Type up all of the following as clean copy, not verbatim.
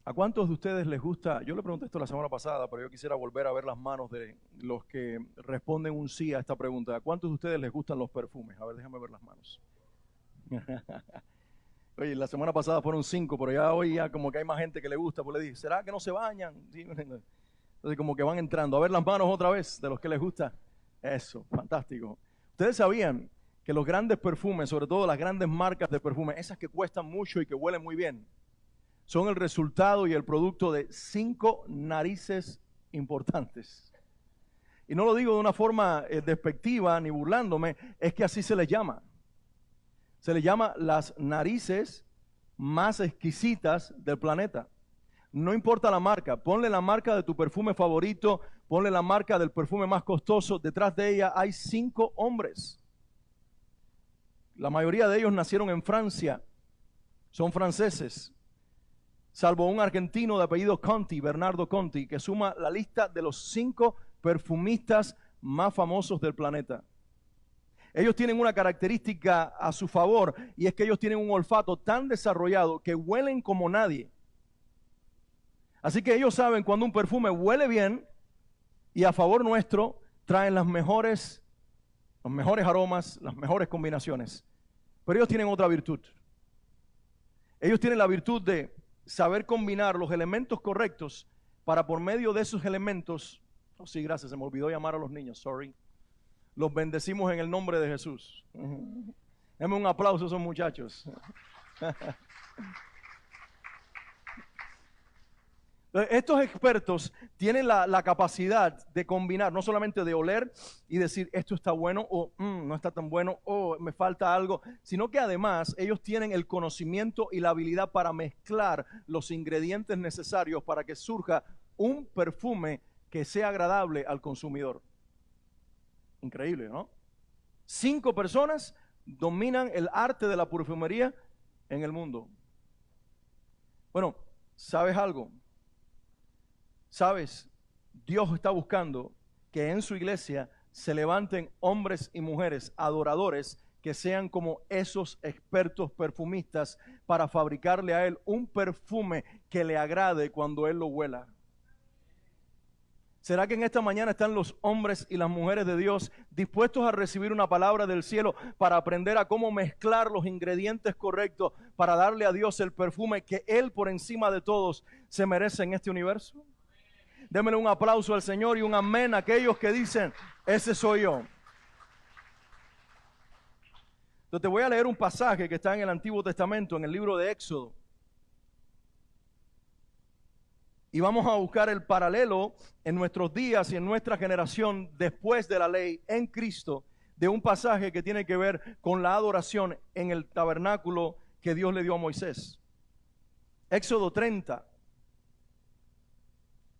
¿A cuántos de ustedes les gusta? Yo le pregunté esto la semana pasada, pero yo quisiera volver a ver las manos de los que responden un sí a esta pregunta. ¿A cuántos de ustedes les gustan los perfumes? A ver, déjame ver las manos. Oye, la semana pasada fueron 5, pero ya hoy ya como que hay más gente que le gusta. Pues le dije, ¿será que no se bañan? Sí. Entonces como que van entrando. A ver las manos otra vez de los que les gusta. Eso, fantástico. Ustedes sabían que los grandes perfumes, sobre todo las grandes marcas de perfume, esas que cuestan mucho y que huelen muy bien, son el resultado y el producto de 5 narices importantes. Y no lo digo de una forma despectiva ni burlándome, es que así se les llama. Se les llama las narices más exquisitas del planeta. No importa la marca, ponle la marca de tu perfume favorito, ponle la marca del perfume más costoso, detrás de ella hay 5 hombres. La mayoría de ellos nacieron en Francia, son franceses, salvo un argentino de apellido Conti, Bernardo Conti, que suma la lista de los 5 perfumistas más famosos del planeta. Ellos tienen una característica a su favor, y es que ellos tienen un olfato tan desarrollado que huelen como nadie. Así que ellos saben cuando un perfume huele bien y a favor nuestro traen los mejores aromas, las mejores combinaciones. Pero ellos tienen otra virtud. Ellos tienen la virtud de saber combinar los elementos correctos para por medio de esos elementos, oh sí, gracias, se me olvidó llamar a los niños, sorry, los bendecimos en el nombre de Jesús. Denme un aplauso a esos muchachos. Estos expertos tienen la capacidad de combinar, no solamente de oler y decir esto está bueno o no está tan bueno o me falta algo, sino que además ellos tienen el conocimiento y la habilidad para mezclar los ingredientes necesarios para que surja un perfume que sea agradable al consumidor. Increíble, ¿no? 5 personas dominan el arte de la perfumería en el mundo. Bueno, ¿sabes algo? ¿Sabes? Dios está buscando que en su iglesia se levanten hombres y mujeres adoradores que sean como esos expertos perfumistas para fabricarle a Él un perfume que le agrade cuando Él lo huela. ¿Será que en esta mañana están los hombres y las mujeres de Dios dispuestos a recibir una palabra del cielo para aprender a cómo mezclar los ingredientes correctos para darle a Dios el perfume que Él por encima de todos se merece en este universo? Démele un aplauso al Señor y un amén a aquellos que dicen, ese soy yo. Entonces te voy a leer un pasaje que está en el Antiguo Testamento, en el libro de Éxodo. Y vamos a buscar el paralelo en nuestros días y en nuestra generación después de la ley en Cristo, de un pasaje que tiene que ver con la adoración en el tabernáculo que Dios le dio a Moisés. Éxodo 30.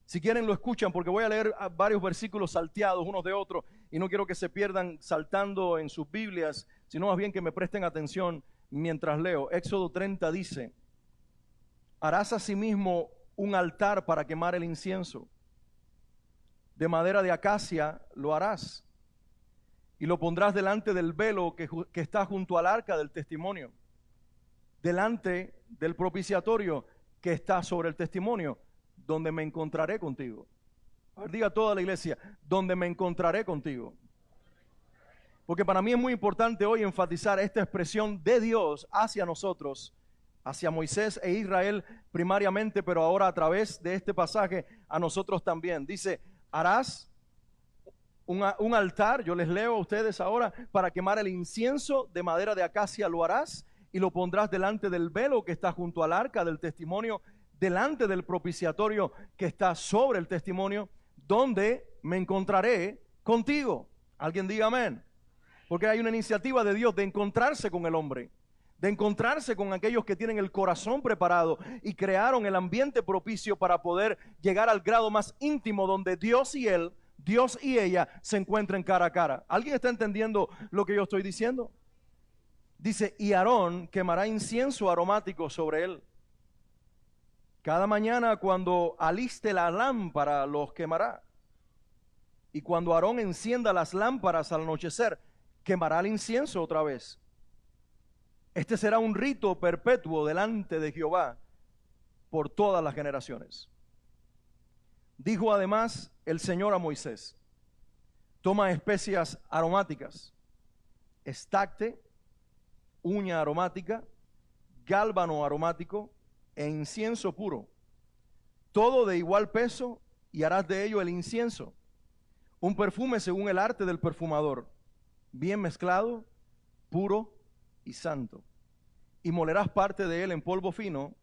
Si quieren lo escuchan porque voy a leer varios versículos salteados unos de otros y no quiero que se pierdan saltando en sus Biblias, sino más bien que me presten atención mientras leo. Éxodo 30 dice, harás asimismo un altar para quemar el incienso. De madera de acacia lo harás y lo pondrás delante del velo que está junto al arca del testimonio, delante del propiciatorio que está sobre el testimonio, donde me encontraré contigo. A ver, diga toda la iglesia, donde me encontraré contigo. Porque para mí es muy importante hoy enfatizar esta expresión de Dios hacia nosotros, hacia Moisés e Israel primariamente, pero ahora a través de este pasaje a nosotros también. Dice, harás un altar, yo les leo a ustedes ahora, para quemar el incienso de madera de acacia lo harás y lo pondrás delante del velo que está junto al arca del testimonio, delante del propiciatorio que está sobre el testimonio, donde me encontraré contigo. Alguien diga amén. Porque hay una iniciativa de Dios de encontrarse con el hombre, de encontrarse con aquellos que tienen el corazón preparado y crearon el ambiente propicio para poder llegar al grado más íntimo donde Dios y él, Dios y ella se encuentren cara a cara. ¿Alguien está entendiendo lo que yo estoy diciendo? Dice, y Aarón quemará incienso aromático sobre él. Cada mañana cuando aliste la lámpara los quemará. Y cuando Aarón encienda las lámparas al anochecer, quemará el incienso otra vez. Este será un rito perpetuo delante de Jehová por todas las generaciones. Dijo además el Señor a Moisés: toma especias aromáticas, estacte, uña aromática, gálbano aromático e incienso puro, todo de igual peso, y harás de ello el incienso, un perfume según el arte del perfumador, bien mezclado, puro y santo. Y molerás parte de él en polvo fino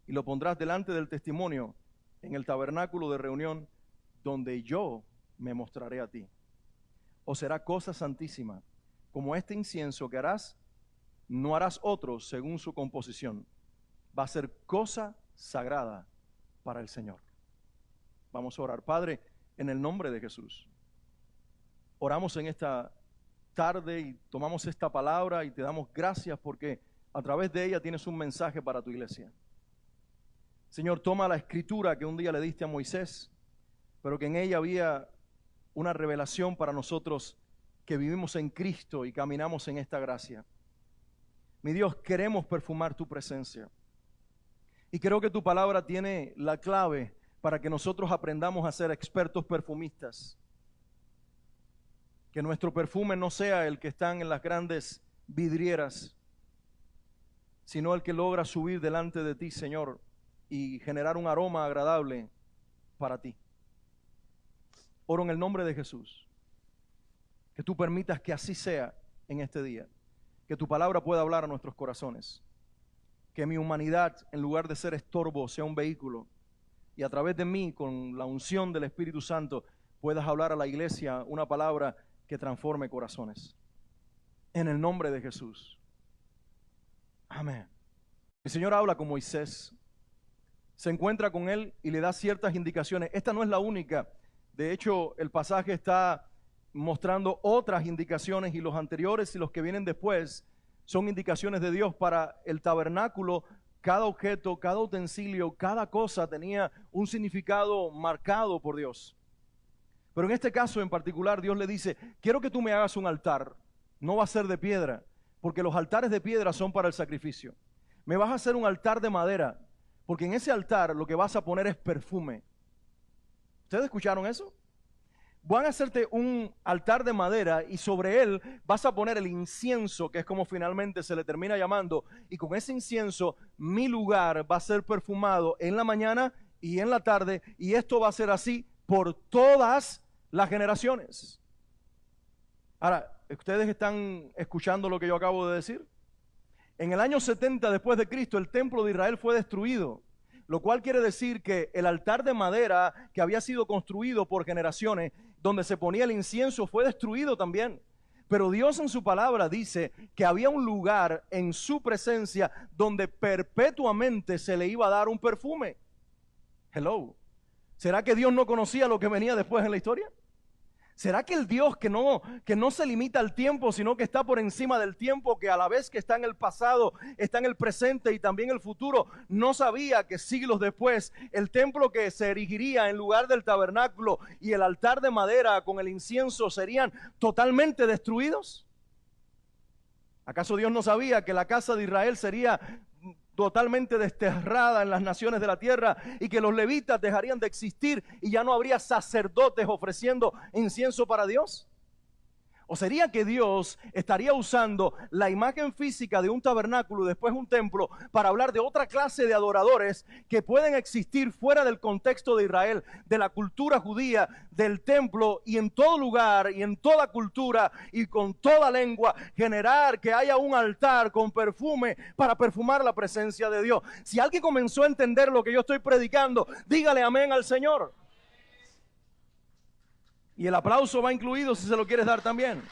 y lo pondrás delante del testimonio en el tabernáculo de reunión, donde yo me mostraré a ti. O será cosa santísima, como este incienso que harás, no harás otro según su composición. Va a ser cosa sagrada para el Señor. Vamos a orar. Padre, en el nombre de Jesús, oramos en esta tarde y tomamos esta palabra y te damos gracias porque a través de ella tienes un mensaje para tu iglesia. Señor, toma la escritura que un día le diste a Moisés, pero que en ella había una revelación para nosotros que vivimos en Cristo y caminamos en esta gracia. Mi Dios, queremos perfumar tu presencia. Y creo que tu palabra tiene la clave para que nosotros aprendamos a ser expertos perfumistas. Que nuestro perfume no sea el que están en las grandes vidrieras, sino el que logra subir delante de ti, Señor, y generar un aroma agradable para ti. Oro en el nombre de Jesús, que tú permitas que así sea en este día, que tu palabra pueda hablar a nuestros corazones, que mi humanidad, en lugar de ser estorbo, sea un vehículo, y a través de mí, con la unción del Espíritu Santo, puedas hablar a la iglesia una palabra que transforme corazones. En el nombre de Jesús. Amén. El Señor habla con Moisés, se encuentra con él y le da ciertas indicaciones. Esta no es la única. De hecho, el pasaje está mostrando otras indicaciones y los anteriores y los que vienen después son indicaciones de Dios para el tabernáculo. Cada objeto, cada utensilio, cada cosa tenía un significado marcado por Dios. Pero en este caso en particular Dios le dice: quiero que tú me hagas un altar. No va a ser de piedra, porque los altares de piedra son para el sacrificio. Me vas a hacer un altar de madera, porque en ese altar lo que vas a poner es perfume. ¿Ustedes escucharon eso? Van a hacerte un altar de madera y sobre él vas a poner el incienso, que es como finalmente se le termina llamando, y con ese incienso mi lugar va a ser perfumado en la mañana y en la tarde, y esto va a ser así por todas las generaciones. Ahora, ¿ustedes están escuchando lo que yo acabo de decir? En el año 70 después de Cristo, el templo de Israel fue destruido, lo cual quiere decir que el altar de madera que había sido construido por generaciones, donde se ponía el incienso, fue destruido también. Pero Dios en su palabra dice que había un lugar en su presencia donde perpetuamente se le iba a dar un perfume. Hello. ¿Será que Dios no conocía lo que venía después en la historia? ¿Será que el Dios que no se limita al tiempo, sino que está por encima del tiempo, que a la vez que está en el pasado, está en el presente y también el futuro, no sabía que siglos después el templo que se erigiría en lugar del tabernáculo y el altar de madera con el incienso serían totalmente destruidos? ¿Acaso Dios no sabía que la casa de Israel sería totalmente desterrada en las naciones de la tierra y que los levitas dejarían de existir y ya no habría sacerdotes ofreciendo incienso para Dios? ¿O sería que Dios estaría usando la imagen física de un tabernáculo y después un templo para hablar de otra clase de adoradores que pueden existir fuera del contexto de Israel, de la cultura judía, del templo, y en todo lugar y en toda cultura y con toda lengua generar que haya un altar con perfume para perfumar la presencia de Dios? Si alguien comenzó a entender lo que yo estoy predicando, dígale amén al Señor. Y el aplauso va incluido si se lo quieres dar también.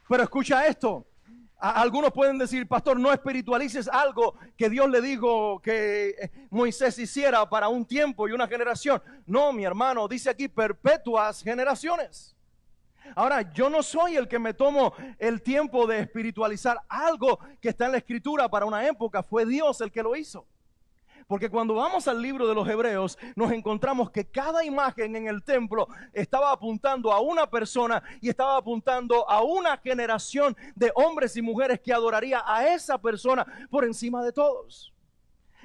Pero escucha esto. Algunos pueden decir: pastor, no espiritualices algo que Dios le dijo que Moisés hiciera para un tiempo y una generación. No, mi hermano, dice aquí perpetuas generaciones. Ahora, yo no soy el que me tomo el tiempo de espiritualizar algo que está en la Escritura para una época. Fue Dios el que lo hizo. Porque cuando vamos al libro de los Hebreos, nos encontramos que cada imagen en el templo estaba apuntando a una persona y estaba apuntando a una generación de hombres y mujeres que adoraría a esa persona por encima de todos.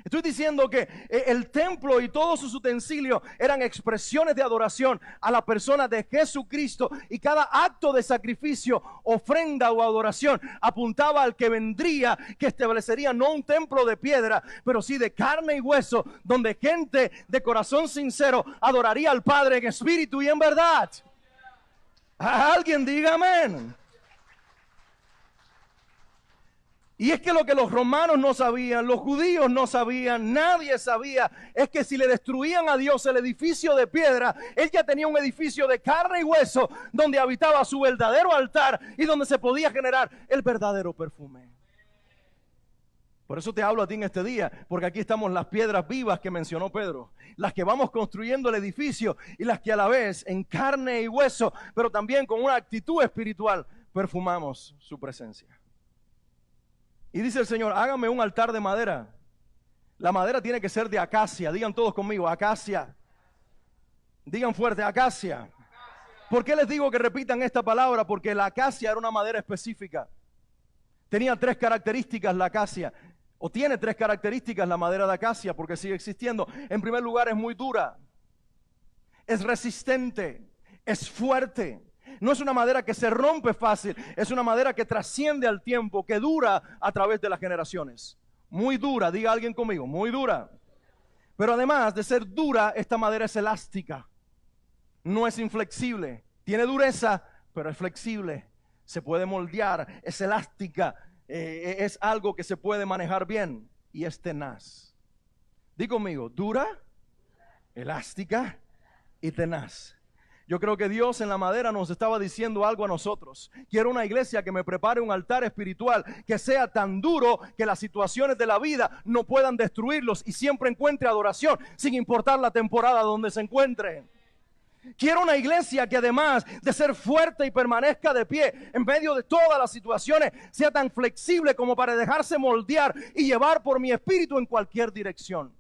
Estoy diciendo que el templo y todos sus utensilios eran expresiones de adoración a la persona de Jesucristo, y cada acto de sacrificio, ofrenda o adoración apuntaba al que vendría, que establecería no un templo de piedra, pero sí de carne y hueso, donde gente de corazón sincero adoraría al Padre en espíritu y en verdad. Alguien diga amén. Y es que lo que los romanos no sabían, los judíos no sabían, nadie sabía, es que si le destruían a Dios el edificio de piedra, él ya tenía un edificio de carne y hueso donde habitaba su verdadero altar y donde se podía generar el verdadero perfume. Por eso te hablo a ti en este día, porque aquí estamos las piedras vivas que mencionó Pedro, las que vamos construyendo el edificio y las que a la vez en carne y hueso, pero también con una actitud espiritual, perfumamos su presencia. Y dice el Señor, hágame un altar de madera. La madera tiene que ser de acacia. Digan todos conmigo, acacia. Digan fuerte, acacia. ¿Por qué les digo que repitan esta palabra? Porque la acacia era una madera específica. Tenía 3 características la acacia. O tiene 3 características la madera de acacia, porque sigue existiendo. En primer lugar, es muy dura. Es resistente. Es fuerte. No es una madera que se rompe fácil, es una madera que trasciende al tiempo, que dura a través de las generaciones. Muy dura, diga alguien conmigo, muy dura. Pero además de ser dura, esta madera es elástica. No es inflexible. Tiene dureza, pero es flexible. Se puede moldear, es elástica, es algo que se puede manejar bien y es tenaz. Diga conmigo, dura, elástica y tenaz. Yo creo que Dios en la madera nos estaba diciendo algo a nosotros. Quiero una iglesia que me prepare un altar espiritual que sea tan duro que las situaciones de la vida no puedan destruirlos y siempre encuentre adoración sin importar la temporada donde se encuentre. Quiero una iglesia que además de ser fuerte y permanezca de pie en medio de todas las situaciones, sea tan flexible como para dejarse moldear y llevar por mi espíritu en cualquier dirección.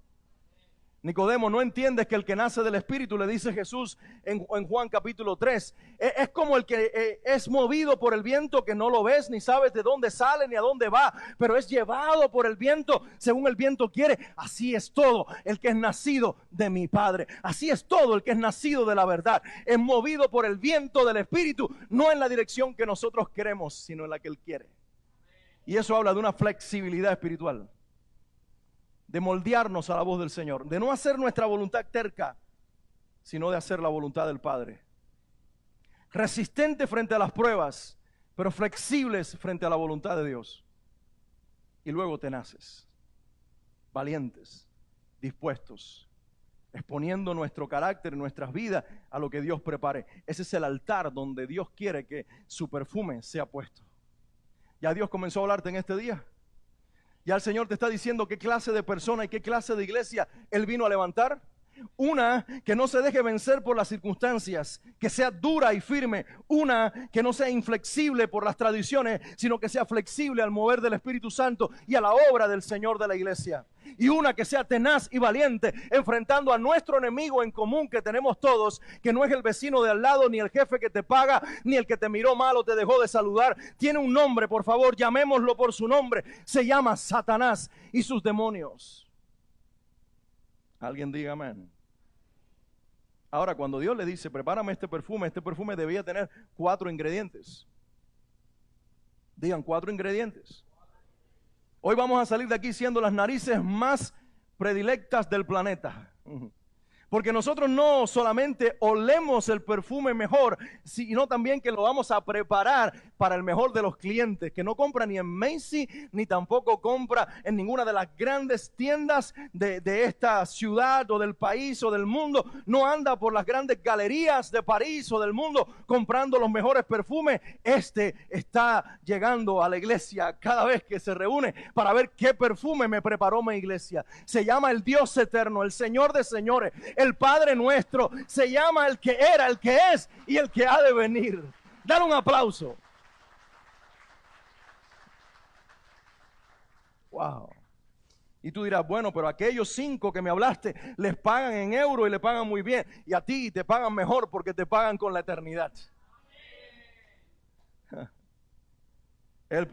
Nicodemo, ¿no entiendes que el que nace del Espíritu, le dice Jesús en Juan capítulo 3, es como el que es movido por el viento, que no lo ves ni sabes de dónde sale ni a dónde va, pero es llevado por el viento según el viento quiere? Así es todo el que es nacido de mi Padre. Así es todo el que es nacido de la verdad. Es movido por el viento del Espíritu, no en la dirección que nosotros queremos, sino en la que Él quiere. Y eso habla de una flexibilidad espiritual, de moldearnos a la voz del Señor, de no hacer nuestra voluntad terca, sino de hacer la voluntad del Padre. Resistentes frente a las pruebas, pero flexibles frente a la voluntad de Dios. Y luego tenaces, valientes, dispuestos, exponiendo nuestro carácter, nuestras vidas a lo que Dios prepare. Ese es el altar donde Dios quiere que su perfume sea puesto. ¿Ya Dios comenzó a hablarte en este día? Ya el Señor te está diciendo qué clase de persona y qué clase de iglesia Él vino a levantar. Una que no se deje vencer por las circunstancias, que sea dura y firme. Una que no sea inflexible por las tradiciones, sino que sea flexible al mover del Espíritu Santo y a la obra del Señor de la iglesia. Y una que sea tenaz y valiente, enfrentando a nuestro enemigo en común que tenemos todos, que no es el vecino de al lado, ni el jefe que te paga, ni el que te miró mal o te dejó de saludar. Tiene un nombre, por favor, llamémoslo por su nombre. Se llama Satanás y sus demonios. Alguien diga amén. Ahora, cuando Dios le dice, prepárame este perfume debía tener 4 ingredientes. Digan, 4 ingredientes. Hoy vamos a salir de aquí siendo las narices más predilectas del planeta. Porque nosotros no solamente olemos el perfume mejor, sino también que lo vamos a preparar para el mejor de los clientes, que no compra ni en Macy's, ni tampoco compra en ninguna de las grandes tiendas de esta ciudad o del país o del mundo. No anda por las grandes galerías de París o del mundo comprando los mejores perfumes. Este está llegando a la iglesia cada vez que se reúne para ver qué perfume me preparó mi iglesia. Se llama el Dios eterno, el Señor de señores, el Padre nuestro. Se llama el que era, el que es y el que ha de venir. Dale un aplauso. Wow. Y tú dirás, bueno, pero aquellos 5 que me hablaste les pagan en euros y le pagan muy bien. Y a ti te pagan mejor porque te pagan con la eternidad.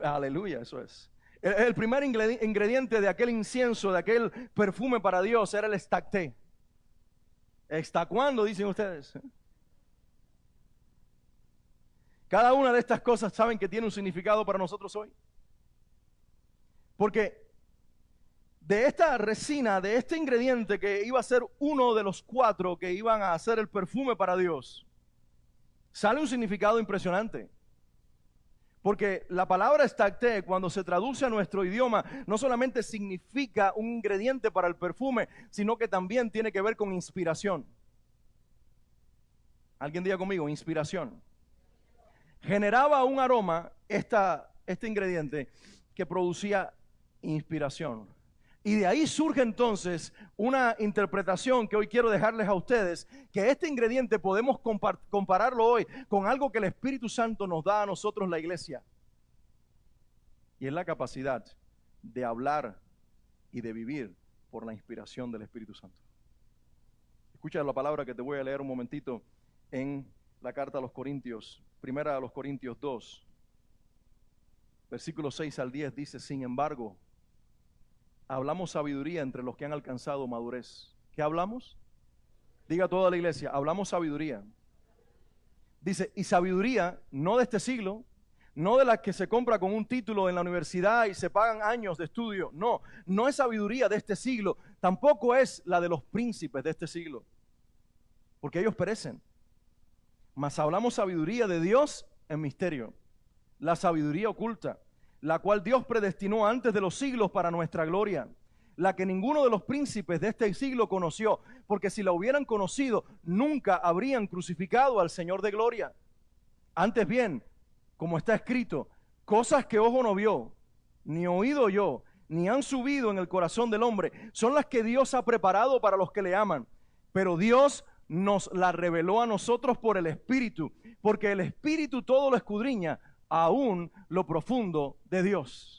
Aleluya, eso es. El primer ingrediente de aquel incienso, de aquel perfume para Dios, era el estacté. ¿Hasta cuándo, dicen ustedes? Cada una de estas cosas saben que tiene un significado para nosotros hoy. Porque de esta resina, de este ingrediente que iba a ser uno de los 4 que iban a hacer el perfume para Dios, sale un significado impresionante. Porque la palabra estacté, cuando se traduce a nuestro idioma, no solamente significa un ingrediente para el perfume, sino que también tiene que ver con inspiración. ¿Alguien diga conmigo? Inspiración. Generaba un aroma, este ingrediente, que producía inspiración. Y de ahí surge entonces una interpretación que hoy quiero dejarles a ustedes, que este ingrediente podemos compararlo hoy con algo que el Espíritu Santo nos da a nosotros, la iglesia. Y es la capacidad de hablar y de vivir por la inspiración del Espíritu Santo. Escucha la palabra que te voy a leer un momentito en la carta a los Corintios, primera a los Corintios 2, versículos 6 al 10, dice: sin embargo, hablamos sabiduría entre los que han alcanzado madurez. ¿Qué hablamos? Diga toda la iglesia, hablamos sabiduría. Dice, y sabiduría no de este siglo, no de la que se compra con un título en la universidad y se pagan años de estudio. No, no es sabiduría de este siglo, tampoco es la de los príncipes de este siglo, porque ellos perecen. Mas hablamos sabiduría de Dios en misterio, la sabiduría oculta, la cual Dios predestinó antes de los siglos para nuestra gloria, la que ninguno de los príncipes de este siglo conoció, porque si la hubieran conocido, nunca habrían crucificado al Señor de gloria. Antes bien, como está escrito, cosas que ojo no vio, ni oído oyó, ni han subido en el corazón del hombre, son las que Dios ha preparado para los que le aman. Pero Dios nos la reveló a nosotros por el Espíritu, porque el Espíritu todo lo escudriña, aún lo profundo de Dios.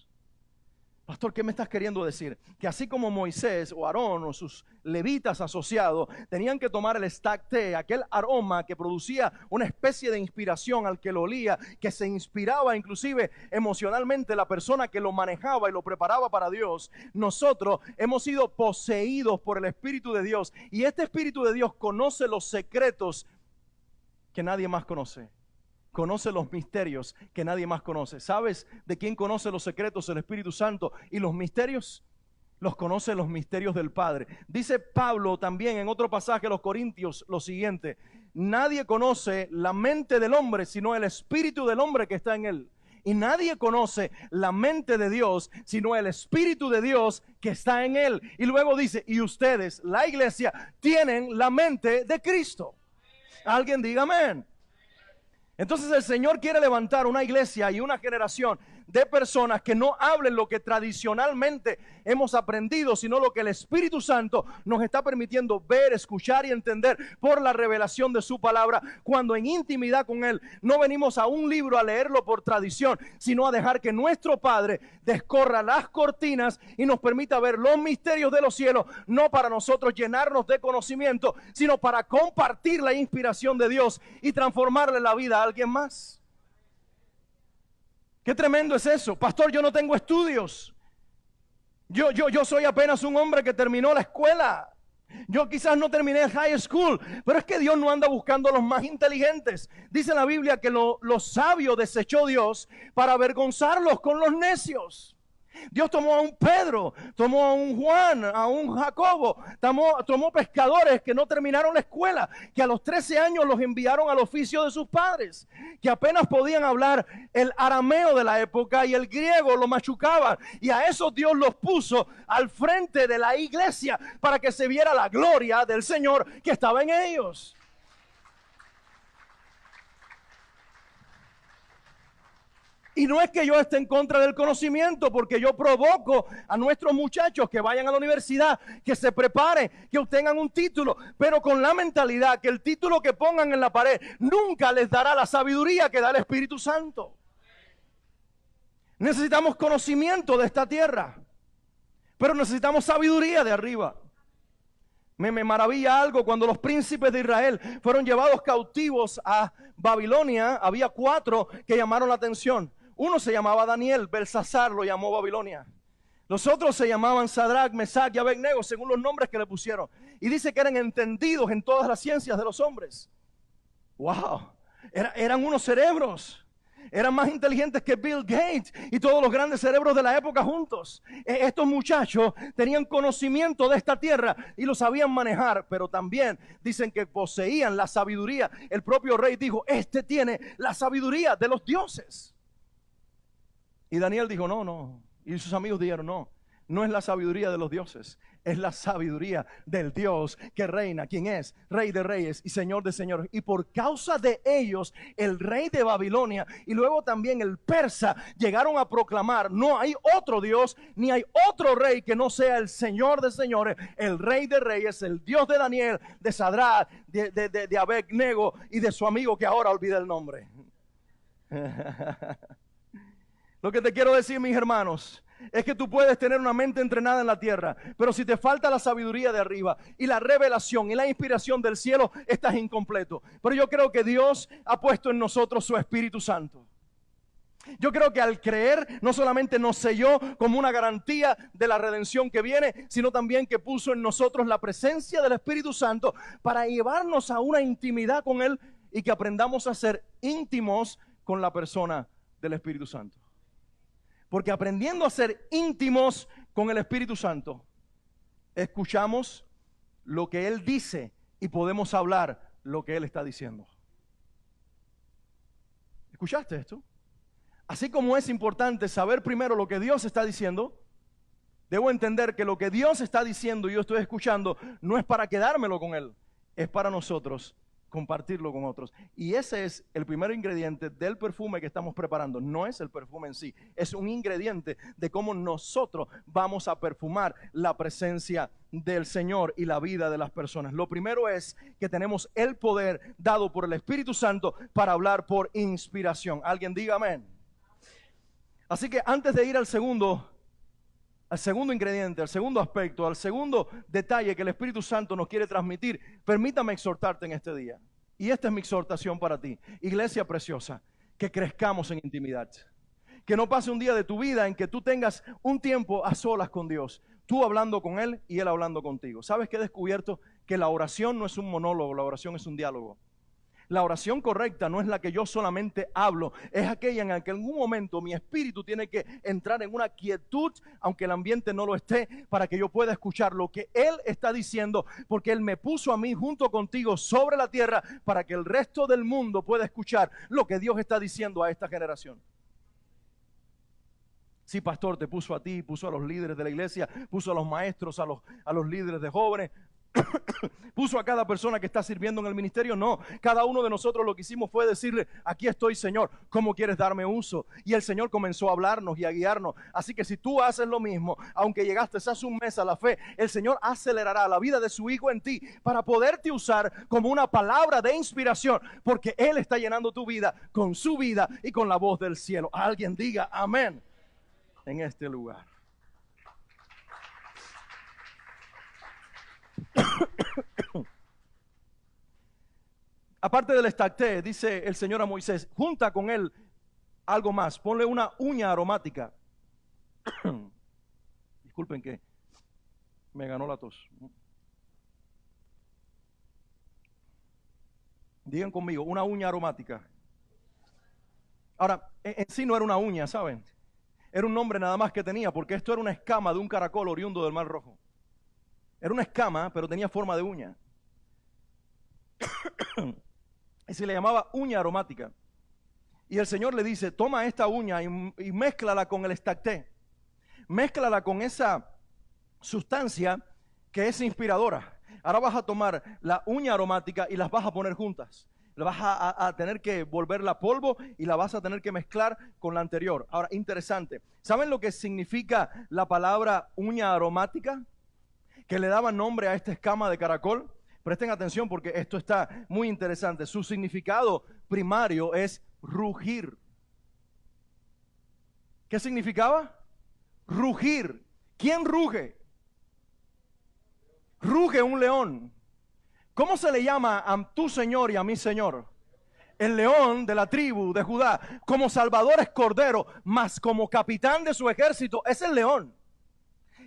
Pastor, ¿qué me estás queriendo decir? Que así como Moisés o Aarón o sus levitas asociados tenían que tomar el estacté, aquel aroma que producía una especie de inspiración al que lo olía, que se inspiraba inclusive emocionalmente la persona que lo manejaba y lo preparaba para Dios, nosotros hemos sido poseídos por el Espíritu de Dios, y este Espíritu de Dios conoce los secretos que nadie más conoce. Conoce los misterios que nadie más conoce. ¿Sabes de quién conoce los secretos? El Espíritu Santo. ¿Y los misterios? Los conoce los misterios del Padre. Dice Pablo también en otro pasaje a los Corintios lo siguiente: nadie conoce la mente del hombre sino el espíritu del hombre que está en él. Y nadie conoce la mente de Dios sino el Espíritu de Dios que está en él. Y luego dice, y ustedes, la iglesia, tienen la mente de Cristo. Alguien diga amén. Entonces el Señor quiere levantar una iglesia y una generación de personas que no hablen lo que tradicionalmente hemos aprendido, sino lo que el Espíritu Santo nos está permitiendo ver, escuchar y entender por la revelación de su palabra, cuando en intimidad con Él no venimos a un libro a leerlo por tradición, sino a dejar que nuestro Padre descorra las cortinas y nos permita ver los misterios de los cielos, no para nosotros llenarnos de conocimiento, sino para compartir la inspiración de Dios y transformarle la vida a alguien más. Qué tremendo es eso. Pastor, yo no tengo estudios. Yo soy apenas un hombre que terminó la escuela. Yo quizás no terminé el high school, pero es que Dios no anda buscando a los más inteligentes. Dice la Biblia que los sabios desechó Dios para avergonzarlos con los necios. Dios tomó a un Pedro, tomó a un Juan, a un Jacobo, tomó pescadores que no terminaron la escuela, que a los 13 años los enviaron al oficio de sus padres, que apenas podían hablar el arameo de la época y el griego lo machucaban, y a esos Dios los puso al frente de la iglesia para que se viera la gloria del Señor que estaba en ellos. Y no es que yo esté en contra del conocimiento, porque yo provoco a nuestros muchachos que vayan a la universidad, que se preparen, que obtengan un título, pero con la mentalidad que el título que pongan en la pared nunca les dará la sabiduría que da el Espíritu Santo. Necesitamos conocimiento de esta tierra, pero necesitamos sabiduría de arriba. Me maravilla algo: cuando los príncipes de Israel fueron llevados cautivos a Babilonia, había 4 que llamaron la atención. Uno se llamaba Daniel, Belsasar lo llamó Babilonia. Los otros se llamaban Sadrach, Mesach y Abednego, según los nombres que le pusieron. Y dice que eran entendidos en todas las ciencias de los hombres. ¡Wow! Eran unos cerebros. Eran más inteligentes que Bill Gates y todos los grandes cerebros de la época juntos. Estos muchachos tenían conocimiento de esta tierra y lo sabían manejar, pero también dicen que poseían la sabiduría. El propio rey dijo, este tiene la sabiduría de los dioses. Y Daniel dijo, no. Y sus amigos dijeron, no es la sabiduría de los dioses, es la sabiduría del Dios que reina, quien es Rey de Reyes y Señor de Señores. Y por causa de ellos, el rey de Babilonia y luego también el persa llegaron a proclamar, no hay otro Dios, ni hay otro rey que no sea el Señor de Señores, el Rey de Reyes, el Dios de Daniel, de Sadrach, de Abednego y de su amigo que ahora olvidé el nombre. Lo que te quiero decir, mis hermanos, es que tú puedes tener una mente entrenada en la tierra, pero si te falta la sabiduría de arriba y la revelación y la inspiración del cielo, estás incompleto. Pero yo creo que Dios ha puesto en nosotros su Espíritu Santo. Yo creo que al creer no solamente nos selló como una garantía de la redención que viene, sino también que puso en nosotros la presencia del Espíritu Santo para llevarnos a una intimidad con Él y que aprendamos a ser íntimos con la persona del Espíritu Santo. Porque aprendiendo a ser íntimos con el Espíritu Santo, escuchamos lo que Él dice y podemos hablar lo que Él está diciendo. ¿Escuchaste esto? Así como es importante saber primero lo que Dios está diciendo, debo entender que lo que Dios está diciendo y yo estoy escuchando no es para quedármelo con Él, es para nosotros compartirlo con otros. Y ese es el primer ingrediente del perfume que estamos preparando. No es el perfume en sí, es un ingrediente de cómo nosotros vamos a perfumar la presencia del Señor y la vida de las personas. Lo primero es que tenemos el poder dado por el Espíritu Santo para hablar por inspiración. Alguien diga amén. Así que antes de ir al segundo ingrediente, al segundo aspecto, al segundo detalle que el Espíritu Santo nos quiere transmitir, permítame exhortarte en este día. Y esta es mi exhortación para ti, iglesia preciosa, que crezcamos en intimidad. Que no pase un día de tu vida en que tú tengas un tiempo a solas con Dios, tú hablando con Él y Él hablando contigo. ¿Sabes qué he descubierto? Que la oración no es un monólogo, la oración es un diálogo. La oración correcta no es la que yo solamente hablo, es aquella en la que en algún momento mi espíritu tiene que entrar en una quietud, aunque el ambiente no lo esté, para que yo pueda escuchar lo que Él está diciendo, porque Él me puso a mí junto contigo sobre la tierra para que el resto del mundo pueda escuchar lo que Dios está diciendo a esta generación. Sí, pastor, te puso a ti, puso a los líderes de la iglesia, puso a los maestros, a los líderes de jóvenes, puso a cada persona que está sirviendo en el ministerio. No, cada uno de nosotros lo que hicimos fue decirle, aquí estoy, Señor, ¿cómo quieres darme uso? Y el Señor comenzó a hablarnos y a guiarnos. Así que si tú haces lo mismo, aunque llegaste hace un mes a la fe, el Señor acelerará la vida de su Hijo en ti para poderte usar como una palabra de inspiración, porque Él está llenando tu vida con su vida y con la voz del cielo. Alguien diga amén en este lugar. Aparte del estacté, dice el Señor a Moisés, junta con él algo más, ponle una uña aromática. Disculpen que me ganó la tos. Digan conmigo, una uña aromática. Ahora, en sí no era una uña, ¿saben? Era un nombre nada más que tenía, porque esto era una escama de un caracol oriundo del Mar Rojo. Era una escama, pero tenía forma de uña. Y se le llamaba uña aromática. Y el Señor le dice, toma esta uña y mézclala con el estacté. Mézclala con esa sustancia que es inspiradora. Ahora vas a tomar la uña aromática y las vas a poner juntas. La vas a tener que volverla polvo y la vas a tener que mezclar con la anterior. Ahora, interesante. ¿Saben lo que significa la palabra uña aromática? Que le daba nombre a esta escama de caracol. Presten atención porque esto está muy interesante. Su significado primario es rugir. ¿Qué significaba? Rugir. ¿Quién ruge? Ruge un león. ¿Cómo se le llama a tu Señor y a mi Señor? el león de la tribu de Judá. Como Salvador es Cordero, mas como capitán de su ejército es el león.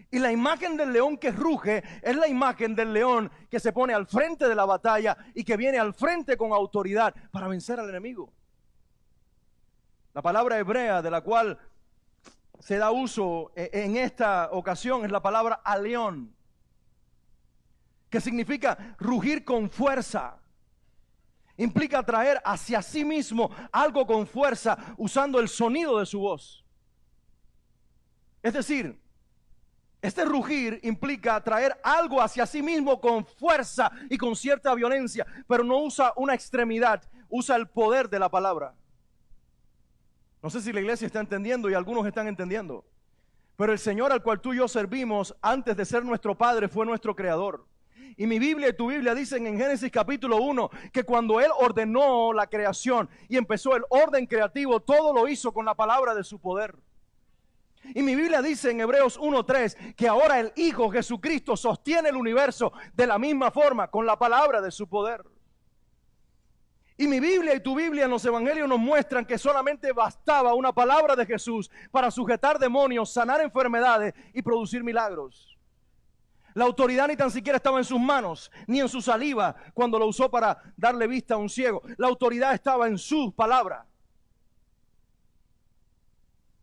Y la imagen del león que ruge es la imagen del león que se pone al frente de la batalla y que viene al frente con autoridad para vencer al enemigo. La palabra hebrea de la cual se da uso en esta ocasión es la palabra aleón, que significa rugir con fuerza. Implica traer hacia sí mismo algo con fuerza usando el sonido de su voz. Es decir, este rugir implica traer algo hacia sí mismo con fuerza y con cierta violencia, pero no usa una extremidad, usa el poder de la palabra. No sé si la iglesia está entendiendo y algunos están entendiendo, pero el Señor al cual tú y yo servimos antes de ser nuestro Padre fue nuestro Creador. Y mi Biblia y tu Biblia dicen en Génesis capítulo 1 que cuando Él ordenó la creación y empezó el orden creativo, todo lo hizo con la palabra de su poder. Y mi Biblia dice en Hebreos 1:3 que ahora el Hijo Jesucristo sostiene el universo de la misma forma, con la palabra de su poder. Y mi Biblia y tu Biblia en los evangelios nos muestran que solamente bastaba una palabra de Jesús para sujetar demonios, sanar enfermedades y producir milagros. La autoridad ni tan siquiera estaba en sus manos, ni en su saliva cuando lo usó para darle vista a un ciego. La autoridad estaba en su palabra.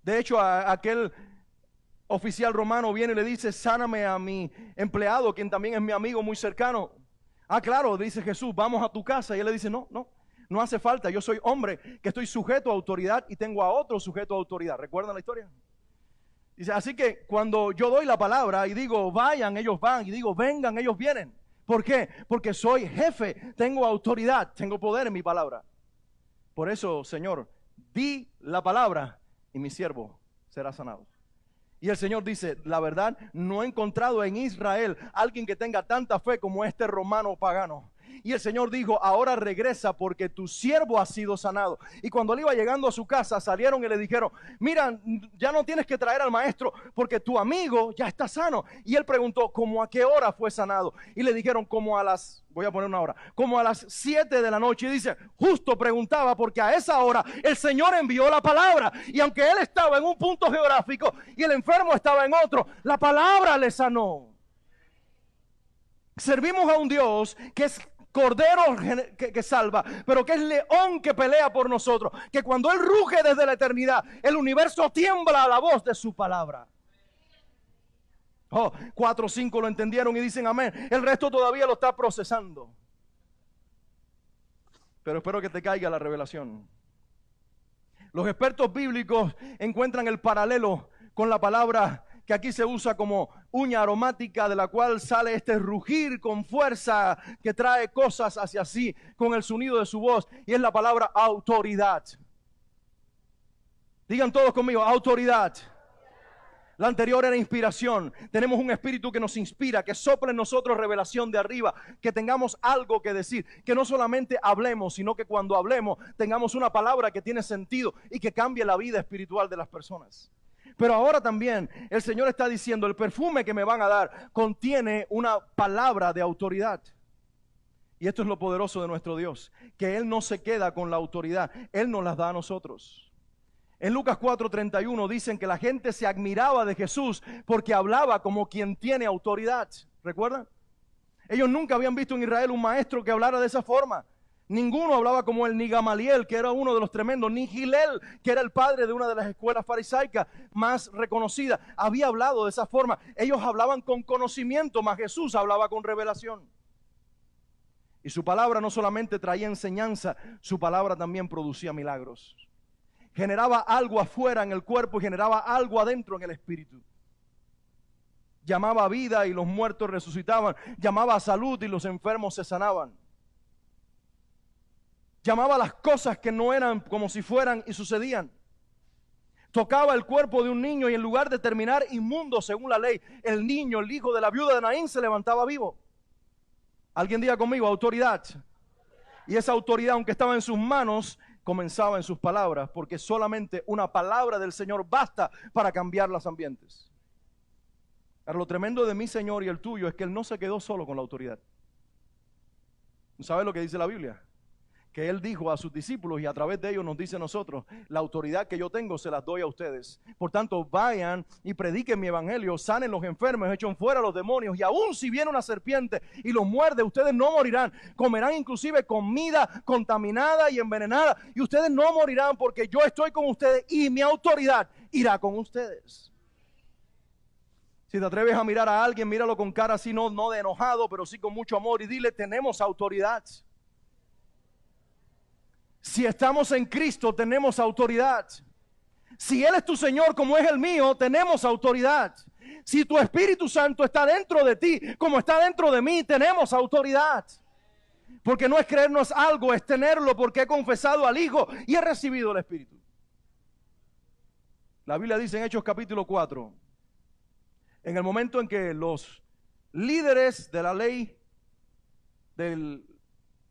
De hecho, aquel oficial romano viene y le dice: sáname a mi empleado, quien también es mi amigo muy cercano. Ah, claro, dice Jesús, vamos a tu casa. Y él le dice: no hace falta, yo soy hombre que estoy sujeto a autoridad y tengo a otro sujeto a autoridad. ¿Recuerdan la historia? Dice, así que cuando yo doy la palabra y digo vayan, ellos van, y digo vengan, ellos vienen. ¿Por qué? Porque soy jefe, tengo autoridad, tengo poder en mi palabra. Por eso, Señor, di la palabra y mi siervo será sanado. Y el Señor dice, la verdad, no he encontrado en Israel alguien que tenga tanta fe como este romano pagano. Y el Señor dijo, ahora regresa porque tu siervo ha sido sanado. Y cuando él iba llegando a su casa, salieron y le dijeron, mira, ya no tienes que traer al maestro porque tu amigo ya está sano. Y él preguntó, ¿cómo a qué hora fue sanado? Y le dijeron, como a las, voy a poner una hora, como a las 7 de la noche. Y dice, justo preguntaba porque a esa hora el Señor envió la palabra. Y aunque él estaba en un punto geográfico y el enfermo estaba en otro, la palabra le sanó. Servimos a un Dios que es Cordero que salva, pero que es león que pelea por nosotros, que cuando Él ruge desde la eternidad, el universo tiembla a la voz de su palabra. 4 o 5 lo entendieron y dicen amén. El resto todavía lo está procesando, pero espero que te caiga la revelación. Los expertos bíblicos encuentran el paralelo con la palabra que aquí se usa como uña aromática, de la cual sale este rugir con fuerza que trae cosas hacia sí con el sonido de su voz, y es la palabra autoridad. Digan todos conmigo, autoridad. La anterior era inspiración. Tenemos un espíritu que nos inspira, que sopla en nosotros revelación de arriba, que tengamos algo que decir, que no solamente hablemos, sino que cuando hablemos tengamos una palabra que tiene sentido y que cambie la vida espiritual de las personas. Pero ahora también el Señor está diciendo, el perfume que me van a dar contiene una palabra de autoridad. Y esto es lo poderoso de nuestro Dios, que Él no se queda con la autoridad, Él nos las da a nosotros. En Lucas 4:31 dicen que la gente se admiraba de Jesús porque hablaba como quien tiene autoridad. ¿Recuerdan? Ellos nunca habían visto en Israel un maestro que hablara de esa forma. Ninguno hablaba como él, ni Gamaliel, que era uno de los tremendos, ni Gilel, que era el padre de una de las escuelas farisaicas más reconocidas, había hablado de esa forma. Ellos hablaban con conocimiento, mas Jesús hablaba con revelación. Y su palabra no solamente traía enseñanza, su palabra también producía milagros. Generaba algo afuera en el cuerpo y generaba algo adentro en el espíritu. Llamaba a vida y los muertos resucitaban. Llamaba a salud y los enfermos se sanaban. Llamaba a las cosas que no eran como si fueran y sucedían. Tocaba el cuerpo de un niño y en lugar de terminar inmundo según la ley, el niño, el hijo de la viuda de Naín, se levantaba vivo. Alguien diga conmigo, autoridad. Y esa autoridad, aunque estaba en sus manos, comenzaba en sus palabras, porque solamente una palabra del Señor basta para cambiar los ambientes. Ahora, lo tremendo de mi Señor y el tuyo es que Él no se quedó solo con la autoridad. ¿Sabes lo que dice la Biblia? que Él dijo a sus discípulos y a través de ellos nos dice a nosotros: la autoridad que yo tengo se las doy a ustedes. Por tanto, vayan y prediquen mi evangelio, sanen los enfermos, echen fuera los demonios, y aun si viene una serpiente y los muerde, ustedes no morirán. Comerán inclusive comida contaminada y envenenada, y ustedes no morirán, porque yo estoy con ustedes y mi autoridad irá con ustedes. Si te atreves a mirar a alguien, míralo con cara así, no de enojado, pero sí con mucho amor, y dile: tenemos autoridad. Si estamos en Cristo, tenemos autoridad. Si Él es tu Señor como es el mío, tenemos autoridad. Si tu Espíritu Santo está dentro de ti como está dentro de mí, tenemos autoridad. Porque no es creernos algo, es tenerlo, porque he confesado al Hijo y he recibido el Espíritu. La Biblia dice en Hechos capítulo 4, en el momento en que los líderes de la ley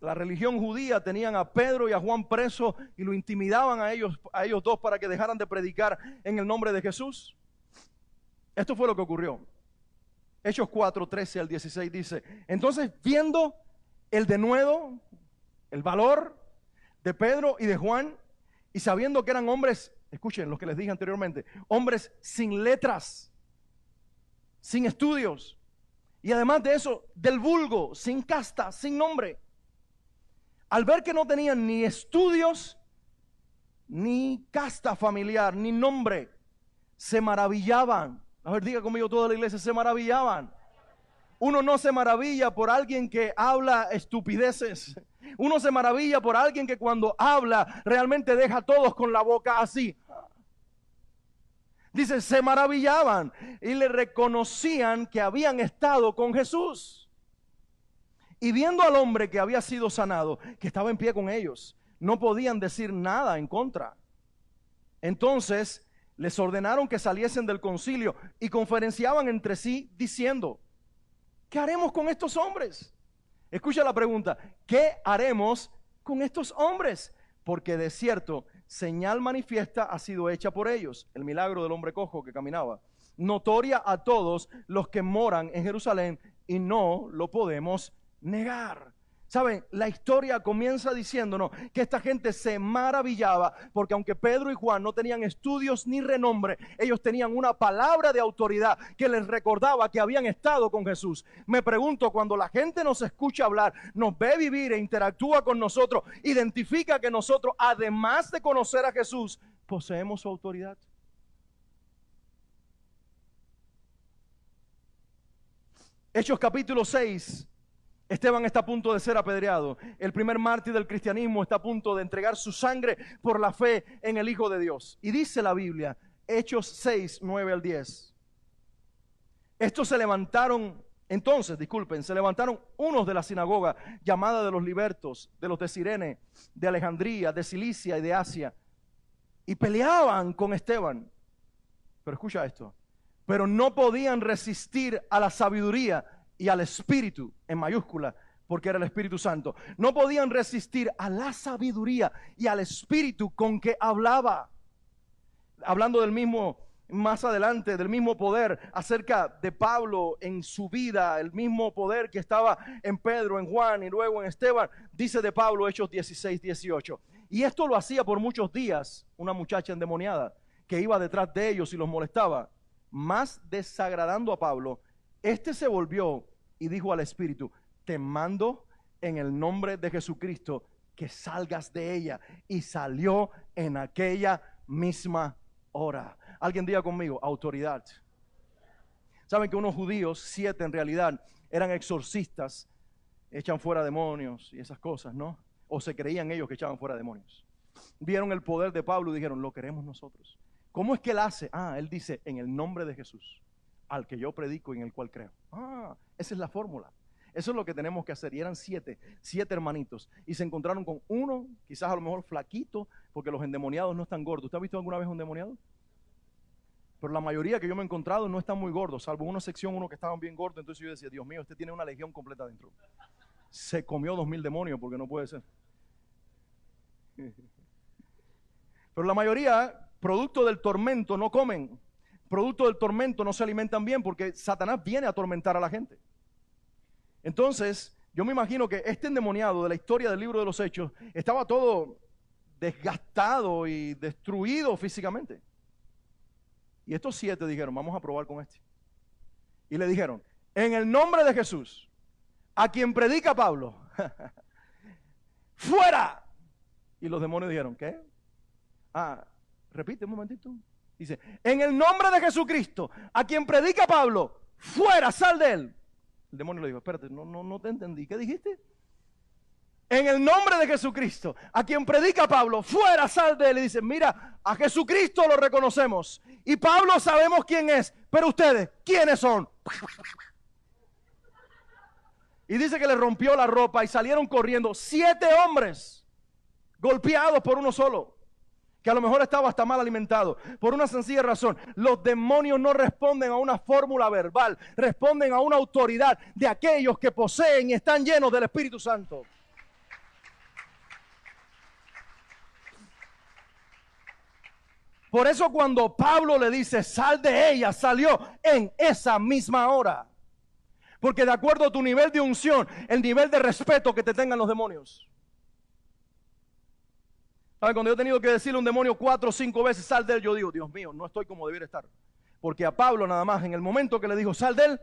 la religión judía tenían a Pedro y a Juan presos y lo intimidaban a ellos dos para que dejaran de predicar en el nombre de Jesús. Esto fue lo que ocurrió. Hechos 4, 13 al 16 dice: entonces, viendo el denuedo, el valor de Pedro y de Juan, y sabiendo que eran hombres, escuchen lo que les dije anteriormente, hombres sin letras, sin estudios, y además de eso, del vulgo, sin casta, sin nombre. Al ver que no tenían ni estudios, ni casta familiar, ni nombre, se maravillaban. A ver, diga conmigo toda la iglesia: se maravillaban. Uno no se maravilla por alguien que habla estupideces. Uno se maravilla por alguien que cuando habla realmente deja a todos con la boca así. Dice: se maravillaban y le reconocían que habían estado con Jesús. Y viendo al hombre que había sido sanado, que estaba en pie con ellos, no podían decir nada en contra. Entonces les ordenaron que saliesen del concilio y conferenciaban entre sí diciendo: ¿qué haremos con estos hombres? Escucha la pregunta: ¿qué haremos con estos hombres? Porque de cierto, señal manifiesta ha sido hecha por ellos, el milagro del hombre cojo que caminaba, notoria a todos los que moran en Jerusalén, y no lo podemos negar. Saben, la historia comienza diciéndonos que esta gente se maravillaba porque aunque Pedro y Juan no tenían estudios ni renombre, ellos tenían una palabra de autoridad que les recordaba que habían estado con Jesús. Me pregunto, cuando la gente nos escucha hablar, nos ve vivir e interactúa con nosotros, identifica que nosotros, además de conocer a Jesús, poseemos su autoridad. Hechos capítulo 6. Esteban está a punto de ser apedreado. El primer mártir del cristianismo está a punto de entregar su sangre por la fe en el Hijo de Dios. Y dice la Biblia, Hechos 6, 9 al 10. Estos se levantaron unos de la sinagoga llamada de los libertos, de los de Cirene, de Alejandría, de Cilicia y de Asia, y peleaban con Esteban. Pero escucha esto: pero no podían resistir a la sabiduría y al Espíritu, en mayúscula, porque era el Espíritu Santo. No podían resistir a la sabiduría y al Espíritu con que hablaba. Hablando del mismo, más adelante, del mismo poder acerca de Pablo en su vida, el mismo poder que estaba en Pedro, en Juan y luego en Esteban, dice de Pablo, Hechos 16, 18. Y esto lo hacía por muchos días una muchacha endemoniada que iba detrás de ellos y los molestaba. Más desagradando a Pablo, este se volvió y dijo al Espíritu: te mando en el nombre de Jesucristo que salgas de ella. Y salió en aquella misma hora. Alguien diga conmigo: autoridad. Saben que unos judíos, 7 en realidad, eran exorcistas, echan fuera demonios y esas cosas, ¿no? O se creían ellos que echaban fuera demonios. Vieron el poder de Pablo y dijeron: lo queremos nosotros. ¿Cómo es que él hace? Él dice: en el nombre de Jesús, al que yo predico y en el cual creo. Esa es la fórmula. Eso es lo que tenemos que hacer. Y eran 7 hermanitos. Y se encontraron con uno, quizás a lo mejor flaquito, porque los endemoniados no están gordos. ¿Usted ha visto alguna vez un endemoniado? Pero la mayoría que yo me he encontrado no están muy gordos, salvo una sección, uno que estaban bien gordos. Entonces yo decía: Dios mío, este tiene una legión completa dentro. Se comió 2000 demonios, porque no puede ser. Pero la mayoría, producto del tormento, no comen. Producto del tormento no se alimentan bien, porque Satanás viene a atormentar a la gente. Entonces Yo me imagino que este endemoniado de la historia del libro de los Hechos estaba todo desgastado y destruido físicamente. Y estos 7 dijeron, vamos a probar con este. Y le dijeron, en el nombre de Jesús, a quien predica Pablo, ¡fuera! Y los demonios dijeron, ¿qué? Repite un momentito. Dice, en el nombre de Jesucristo, a quien predica Pablo, ¡fuera! ¡Sal de él! El demonio le dijo, espérate, no te entendí. ¿Qué dijiste? En el nombre de Jesucristo, a quien predica Pablo, ¡fuera! ¡Sal de él! Y dice, mira, a Jesucristo lo reconocemos. Y Pablo sabemos quién es, pero ustedes, ¿quiénes son? Y dice que le rompió la ropa y salieron corriendo 7 hombres golpeados por uno solo, que a lo mejor estaba hasta mal alimentado, por una sencilla razón. Los demonios no responden a una fórmula verbal, responden a una autoridad de aquellos que poseen y están llenos del Espíritu Santo. Por eso cuando Pablo le dice, sal de ella, salió en esa misma hora. Porque de acuerdo a tu nivel de unción, el nivel de respeto que te tengan los demonios. ¿Sabe? Cuando yo he tenido que decirle a un demonio 4 o 5 veces, sal de él, yo digo, Dios mío, no estoy como debiera estar. Porque a Pablo nada más, en el momento que le dijo, sal de él,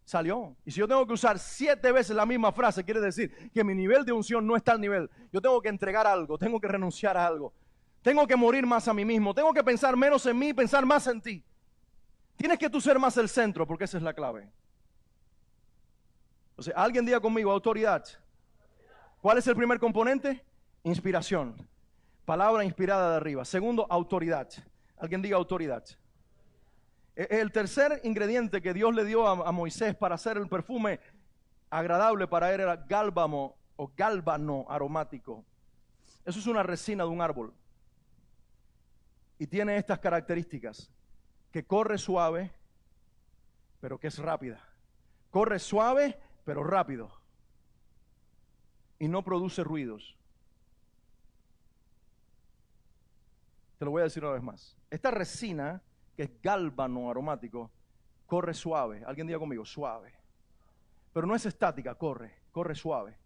salió. Y si yo tengo que usar 7 veces la misma frase, quiere decir que mi nivel de unción no está al nivel. Yo tengo que entregar algo, tengo que renunciar a algo. Tengo que morir más a mí mismo. Tengo que pensar menos en mí, pensar más en ti. Tienes que tú ser más el centro, porque esa es la clave. O sea, alguien diga conmigo, autoridad. ¿Cuál es el primer componente? Inspiración. Palabra inspirada de arriba. Segundo, autoridad. Alguien diga autoridad. El tercer ingrediente que Dios le dio a Moisés para hacer el perfume agradable para él era gálbano o gálbano aromático. Eso es una resina de un árbol. Y tiene estas características, que corre suave, pero que es rápida. Corre suave, pero rápido. Y no produce ruidos. Te lo voy a decir una vez más. Esta resina, que es gálbano aromático, corre suave. Alguien diga conmigo, suave. Pero no es estática, corre suave.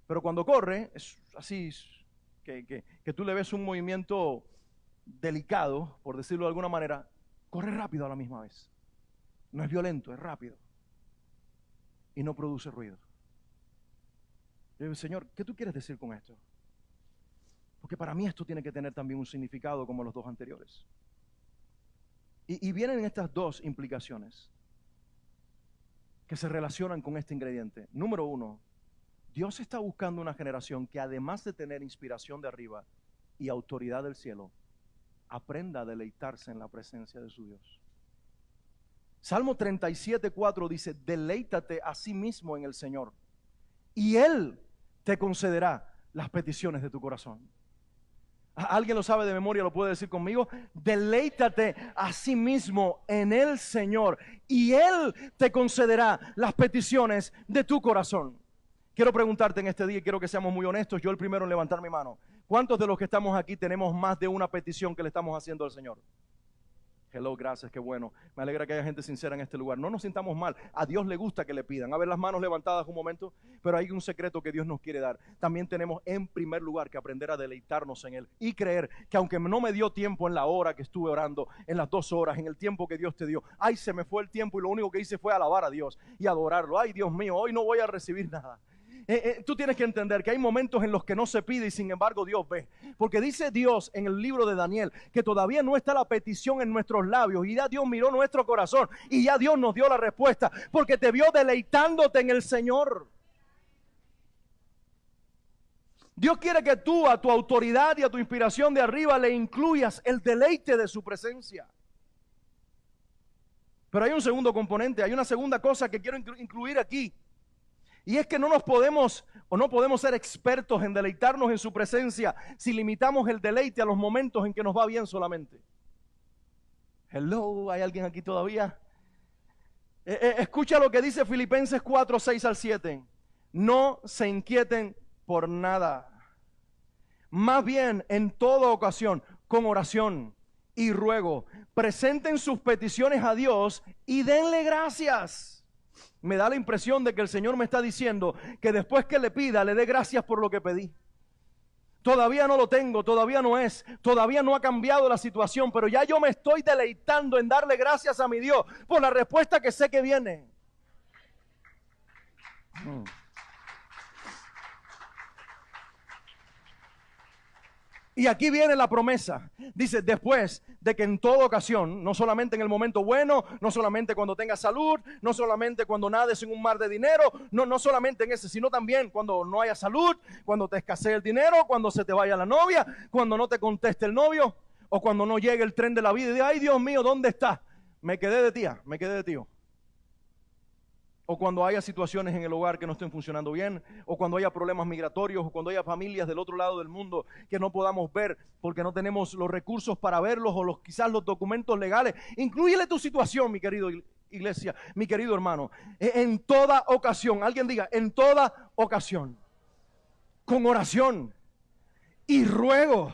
Pero cuando corre, es así, que tú le ves un movimiento delicado, por decirlo de alguna manera, corre rápido a la misma vez. No es violento, es rápido. Y no produce ruido. Yo digo, Señor, ¿qué tú quieres decir con esto? Porque para mí esto tiene que tener también un significado como los dos anteriores. Y vienen estas dos implicaciones que se relacionan con este ingrediente. Número 1, Dios está buscando una generación que además de tener inspiración de arriba y autoridad del cielo, aprenda a deleitarse en la presencia de su Dios. Salmo 37:4 dice, deleítate a sí mismo en el Señor, y Él te concederá las peticiones de tu corazón. ¿Alguien lo sabe de memoria? ¿Lo puede decir conmigo? Deleítate a sí mismo en el Señor, y Él te concederá las peticiones de tu corazón. Quiero preguntarte en este día, y quiero que seamos muy honestos, yo el primero en levantar mi mano. ¿Cuántos de los que estamos aquí tenemos más de una petición que le estamos haciendo al Señor? Hello, gracias, qué bueno. Me alegra que haya gente sincera en este lugar. No nos sintamos mal. A Dios le gusta que le pidan. A ver las manos levantadas un momento. Pero hay un secreto que Dios nos quiere dar. También tenemos en primer lugar que aprender a deleitarnos en Él. Y creer que aunque no me dio tiempo en la hora que estuve orando, en las 2 horas, en el tiempo que Dios te dio. Ay, se me fue el tiempo y lo único que hice fue alabar a Dios y adorarlo. Ay, Dios mío, hoy no voy a recibir nada. Tú tienes que entender que hay momentos en los que no se pide y sin embargo Dios ve, porque dice Dios en el libro de Daniel que todavía no está la petición en nuestros labios y ya Dios miró nuestro corazón y ya Dios nos dio la respuesta porque te vio deleitándote en el Señor. Dios quiere que tú a tu autoridad y a tu inspiración de arriba le incluyas el deleite de su presencia. Pero hay un segundo componente, hay una segunda cosa que quiero incluir aquí. Y es que no podemos ser expertos en deleitarnos en su presencia si limitamos el deleite a los momentos en que nos va bien solamente. Hello, ¿hay alguien aquí todavía? Escucha lo que dice Filipenses 4, 6 al 7. No se inquieten por nada. Más bien, en toda ocasión, con oración y ruego, presenten sus peticiones a Dios y denle gracias. Me da la impresión de que el Señor me está diciendo que después que le pida, le dé gracias por lo que pedí. Todavía no lo tengo, todavía no es, todavía no ha cambiado la situación, pero ya yo me estoy deleitando en darle gracias a mi Dios por la respuesta que sé que viene. Y aquí viene la promesa. Dice, después de que en toda ocasión, no solamente en el momento bueno, no solamente cuando tengas salud, no solamente cuando nades en un mar de dinero, no solamente en ese, sino también cuando no haya salud, cuando te escasee el dinero, cuando se te vaya la novia, cuando no te conteste el novio, o cuando no llegue el tren de la vida y diga, ay Dios mío, ¿dónde está? Me quedé de tía, me quedé de tío. O cuando haya situaciones en el hogar que no estén funcionando bien, o cuando haya problemas migratorios, o cuando haya familias del otro lado del mundo que no podamos ver porque no tenemos los recursos para verlos o quizás los documentos legales. Inclúyele tu situación, mi querido iglesia, mi querido hermano. En toda ocasión, alguien diga, en toda ocasión, con oración y ruego,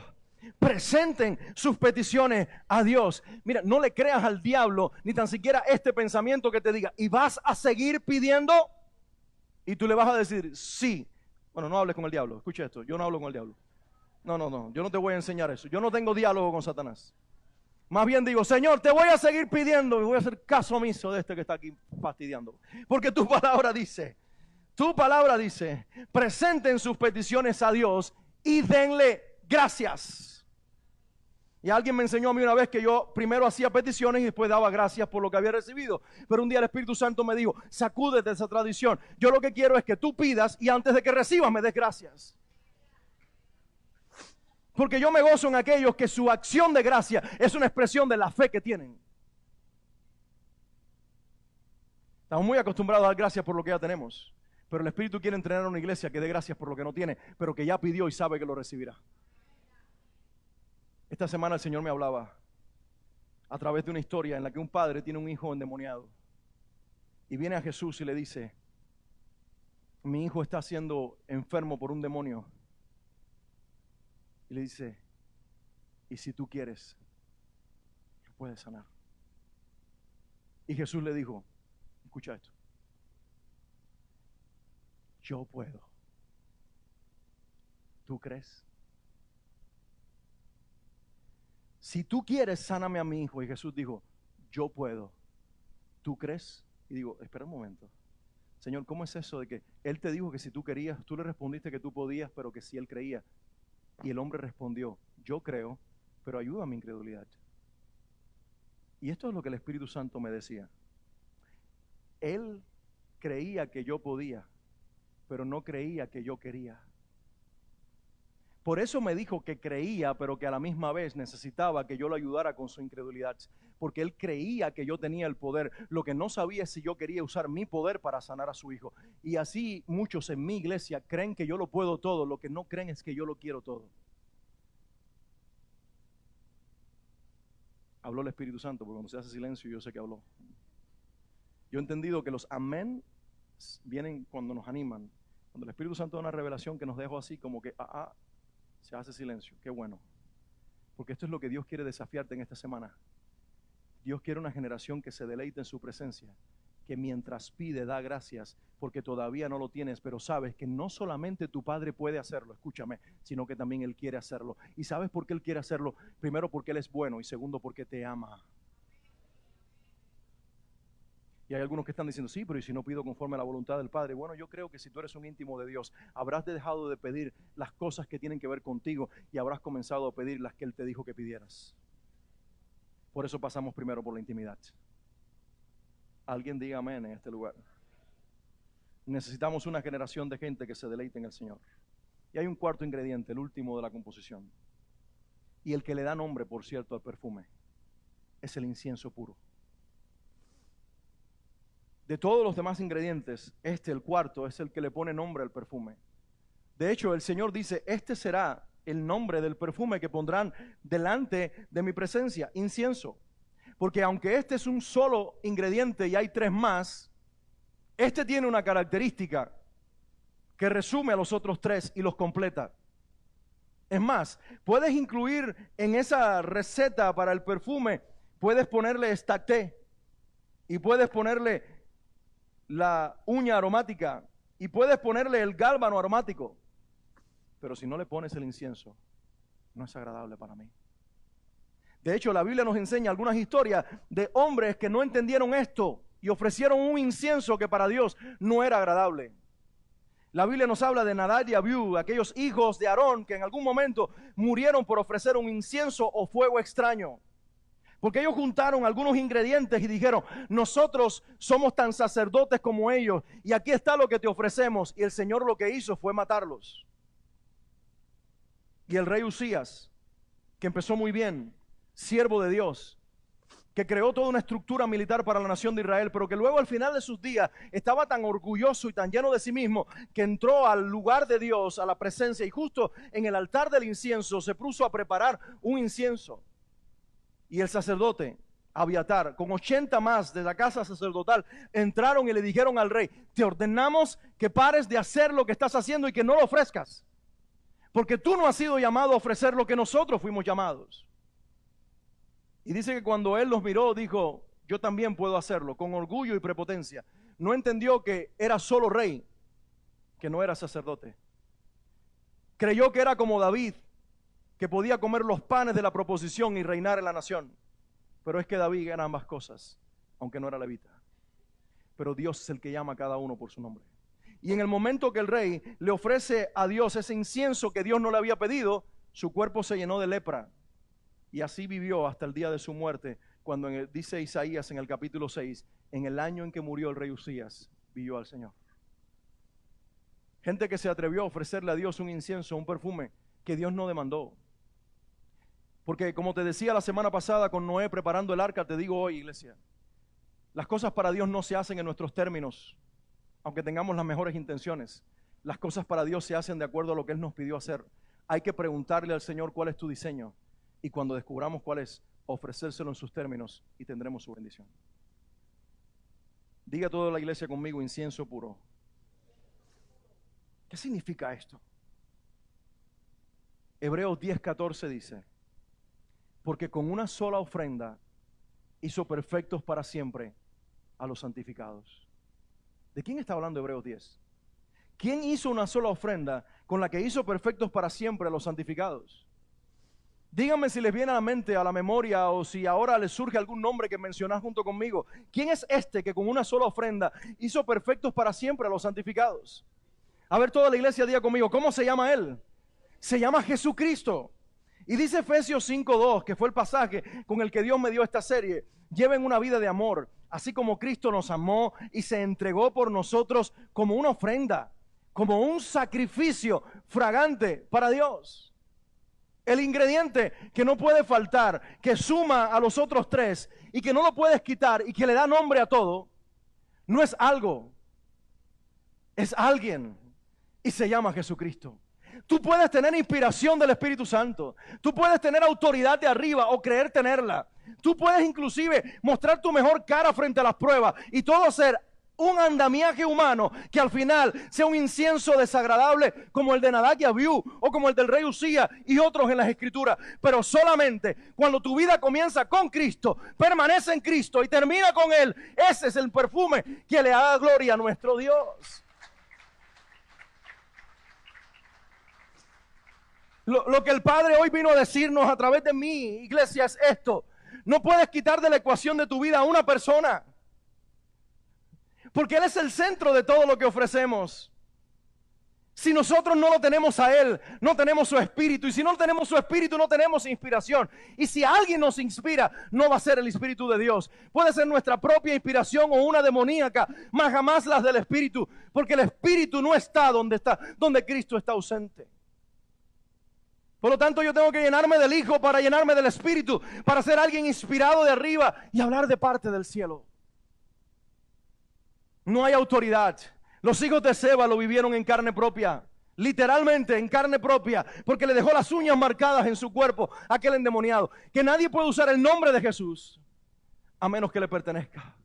presenten sus peticiones a Dios. Mira, no le creas al diablo ni tan siquiera este pensamiento que te diga, ¿y vas a seguir pidiendo? Y tú le vas a decir, sí. Bueno, no hables con el diablo, escucha esto, yo no hablo con el diablo. No, yo no te voy a enseñar eso. Yo no tengo diálogo con Satanás. Más bien digo, Señor, te voy a seguir pidiendo y voy a hacer caso omiso de este que está aquí fastidiando. Porque tu palabra dice, presenten sus peticiones a Dios y denle gracias. Y alguien me enseñó a mí una vez que yo primero hacía peticiones y después daba gracias por lo que había recibido. Pero un día el Espíritu Santo me dijo, sacúdete de esa tradición. Yo lo que quiero es que tú pidas y antes de que recibas me des gracias. Porque yo me gozo en aquellos que su acción de gracia es una expresión de la fe que tienen. Estamos muy acostumbrados a dar gracias por lo que ya tenemos. Pero el Espíritu quiere entrenar a una iglesia que dé gracias por lo que no tiene, pero que ya pidió y sabe que lo recibirá. Esta semana el Señor me hablaba a través de una historia en la que un padre tiene un hijo endemoniado y viene a Jesús y le dice, mi hijo está siendo enfermo por un demonio. Y le dice, y si tú quieres, lo puedes sanar. Y Jesús le dijo, escucha esto, yo puedo. ¿Tú crees? Si tú quieres, sáname a mi hijo. Y Jesús dijo, yo puedo. ¿Tú crees? Y digo, espera un momento. Señor, ¿cómo es eso de que Él te dijo que si tú querías, tú le respondiste que tú podías, pero que si Él creía? Y el hombre respondió, yo creo, pero ayuda a mi incredulidad. Y esto es lo que el Espíritu Santo me decía. Él creía que yo podía, pero no creía que yo quería. Por eso me dijo que creía, pero que a la misma vez necesitaba que yo lo ayudara con su incredulidad. Porque él creía que yo tenía el poder. Lo que no sabía es si yo quería usar mi poder para sanar a su hijo. Y así muchos en mi iglesia creen que yo lo puedo todo. Lo que no creen es que yo lo quiero todo. Habló el Espíritu Santo, porque cuando se hace silencio yo sé que habló. Yo he entendido que los amén vienen cuando nos animan. Cuando el Espíritu Santo da una revelación que nos dejó así como que, se hace silencio. Qué bueno. Porque esto es lo que Dios quiere desafiarte en esta semana. Dios quiere una generación que se deleite en su presencia, que mientras pide da gracias, porque todavía no lo tienes, pero sabes que no solamente tu Padre puede hacerlo, escúchame, sino que también Él quiere hacerlo. ¿Y sabes por qué Él quiere hacerlo? Primero, porque Él es bueno, y segundo, porque te ama. Y hay algunos que están diciendo, sí, pero ¿y si no pido conforme a la voluntad del Padre? Bueno, yo creo que si tú eres un íntimo de Dios, habrás dejado de pedir las cosas que tienen que ver contigo y habrás comenzado a pedir las que Él te dijo que pidieras. Por eso pasamos primero por la intimidad. Alguien diga amén en este lugar. Necesitamos una generación de gente que se deleite en el Señor. Y hay un cuarto ingrediente, el último de la composición. Y el que le da nombre, por cierto, al perfume, es el incienso puro. De todos los demás ingredientes, el cuarto, es el que le pone nombre al perfume. De hecho, el Señor dice, este será el nombre del perfume que pondrán delante de mi presencia, incienso. Porque aunque este es un solo ingrediente y hay tres más, este tiene una característica que resume a los otros tres y los completa. Es más, puedes incluir en esa receta para el perfume, puedes ponerle estacté y puedes ponerle la uña aromática y puedes ponerle el gálbano aromático, pero si no le pones el incienso, no es agradable para mí. De hecho, la Biblia nos enseña algunas historias de hombres que no entendieron esto y ofrecieron un incienso que para Dios no era agradable. La Biblia nos habla de Nadab y Abiú, aquellos hijos de Aarón que en algún momento murieron por ofrecer un incienso o fuego extraño. Porque ellos juntaron algunos ingredientes y dijeron, nosotros somos tan sacerdotes como ellos y aquí está lo que te ofrecemos. Y el Señor lo que hizo fue matarlos. Y el rey Usías, que empezó muy bien, siervo de Dios, que creó toda una estructura militar para la nación de Israel, pero que luego al final de sus días estaba tan orgulloso y tan lleno de sí mismo que entró al lugar de Dios, a la presencia, y justo en el altar del incienso se puso a preparar un incienso. Y el sacerdote Abiatar, con 80 más de la casa sacerdotal, entraron y le dijeron al rey, te ordenamos que pares de hacer lo que estás haciendo y que no lo ofrezcas, porque tú no has sido llamado a ofrecer lo que nosotros fuimos llamados. Y dice que cuando él los miró, dijo, yo también puedo hacerlo, con orgullo y prepotencia. No entendió que era solo rey, que no era sacerdote. Creyó que era como David, que podía comer los panes de la proposición y reinar en la nación. Pero es que David era ambas cosas, aunque no era levita. Pero Dios es el que llama a cada uno por su nombre. Y en el momento que el rey le ofrece a Dios ese incienso que Dios no le había pedido, su cuerpo se llenó de lepra. Y así vivió hasta el día de su muerte, cuando dice Isaías en el capítulo 6, en el año en que murió el rey Usías, vio al Señor. Gente que se atrevió a ofrecerle a Dios un incienso, un perfume que Dios no demandó. Porque como te decía la semana pasada con Noé preparando el arca, te digo hoy, iglesia, las cosas para Dios no se hacen en nuestros términos, aunque tengamos las mejores intenciones. Las cosas para Dios se hacen de acuerdo a lo que Él nos pidió hacer. Hay que preguntarle al Señor cuál es tu diseño. Y cuando descubramos cuál es, ofrecérselo en sus términos y tendremos su bendición. Diga toda la iglesia conmigo, incienso puro. ¿Qué significa esto? Hebreos 10:14 dice, porque con una sola ofrenda hizo perfectos para siempre a los santificados. ¿De quién está hablando Hebreos 10? ¿Quién hizo una sola ofrenda con la que hizo perfectos para siempre a los santificados? Díganme si les viene a la mente, a la memoria, o si ahora les surge algún nombre que mencionás junto conmigo. ¿Quién es este que con una sola ofrenda hizo perfectos para siempre a los santificados? A ver, toda la iglesia diga conmigo, ¿cómo se llama Él? Se llama Jesucristo. Y dice Efesios 5:2, que fue el pasaje con el que Dios me dio esta serie, lleven una vida de amor, así como Cristo nos amó y se entregó por nosotros como una ofrenda, como un sacrificio fragante para Dios. El ingrediente que no puede faltar, que suma a los otros tres y que no lo puedes quitar y que le da nombre a todo, no es algo, es alguien y se llama Jesucristo. Tú puedes tener inspiración del Espíritu Santo, tú puedes tener autoridad de arriba o creer tenerla, tú puedes inclusive mostrar tu mejor cara frente a las pruebas y todo ser un andamiaje humano que al final sea un incienso desagradable como el de Nadab y Abiú o como el del rey Usías y otros en las Escrituras. Pero solamente cuando tu vida comienza con Cristo, permanece en Cristo y termina con Él, ese es el perfume que le da gloria a nuestro Dios. Lo que el Padre hoy vino a decirnos a través de mí, iglesia, es esto: no puedes quitar de la ecuación de tu vida a una persona, porque Él es el centro de todo lo que ofrecemos. Si nosotros no lo tenemos a Él, no tenemos su Espíritu. Y si no tenemos su Espíritu, no tenemos inspiración. Y si alguien nos inspira, no va a ser el Espíritu de Dios. Puede ser nuestra propia inspiración o una demoníaca, mas jamás las del Espíritu. Porque el Espíritu no está donde Cristo está ausente. Por lo tanto, yo tengo que llenarme del Hijo para llenarme del Espíritu, para ser alguien inspirado de arriba y hablar de parte del cielo. No hay autoridad. Los hijos de Seba lo vivieron en carne propia, literalmente en carne propia, porque le dejó las uñas marcadas en su cuerpo a aquel endemoniado. Que nadie puede usar el nombre de Jesús a menos que le pertenezca.